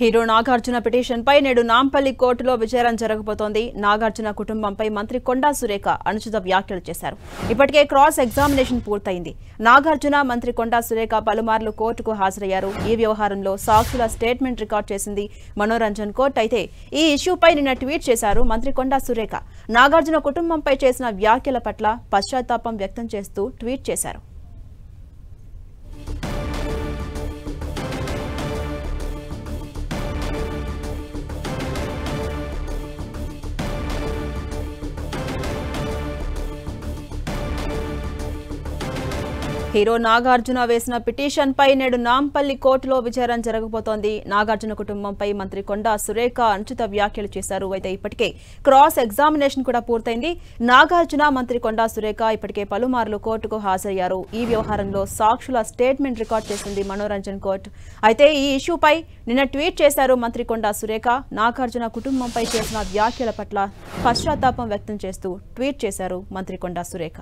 Hero Nagarjuna పిటిషన్పై నేడు నాంపల్లి కోర్టులో విచారణ జరగబోతోంది. నాగార్జున కుటుంబంపై మంత్రి కొండా సురేఖ అనుచిత వ్యాఖ్యలు చేశారు. ఇప్పటికే క్రాస్ ఎగ్జామినేషన్ పూర్తయింది. నాగార్జున, మంత్రి కొండా సురేఖ పలుమార్లు కోర్టుకు హాజరయ్యారు. ఈ వ్యవహారంలో సాక్షుల స్టేట్మెంట్ రికార్డ్ చేసింది మనోరంజన్ కోర్టు. అయితే ఈ ఇష్యూపై నిన్న ట్వీట్ చేశారు మంత్రి కొండా సురేఖ. నాగార్జున కుటుంబంపై చేసిన వ్యాఖ్యల పట్ల పశ్చాత్తాపం వ్యక్తం చేస్తూ ట్వీట్ చేశారు. హీరో నాగార్జున వేసిన పిటిషన్పై నేడు నాంపల్లి కోర్టులో విచారణ జరగబోతోంది. నాగార్జున కుటుంబంపై మంత్రి కొండా సురేఖ అనుచిత వ్యాఖ్యలు చేశారు. అయితే ఇప్పటికే క్రాస్ ఎగ్జామినేషన్ కూడా పూర్తయింది. నాగార్జున, మంత్రి కొండా సురేఖ ఇప్పటికే పలుమార్లు కోర్టుకు హాజరయ్యారు. ఈ వ్యవహారంలో సాక్షుల స్టేట్మెంట్ రికార్డ్ చేసింది మనోరంజన్ కోర్టు. అయితే ఈ ఇష్యూపై నిన్న ట్వీట్ చేశారు మంత్రి కొండా సురేఖ. నాగార్జున కుటుంబంపై చేసిన వ్యాఖ్యల పట్ల పశ్చాత్తాపం వ్యక్తం చేస్తూ ట్వీట్ చేశారు మంత్రి కొండా సురేఖ.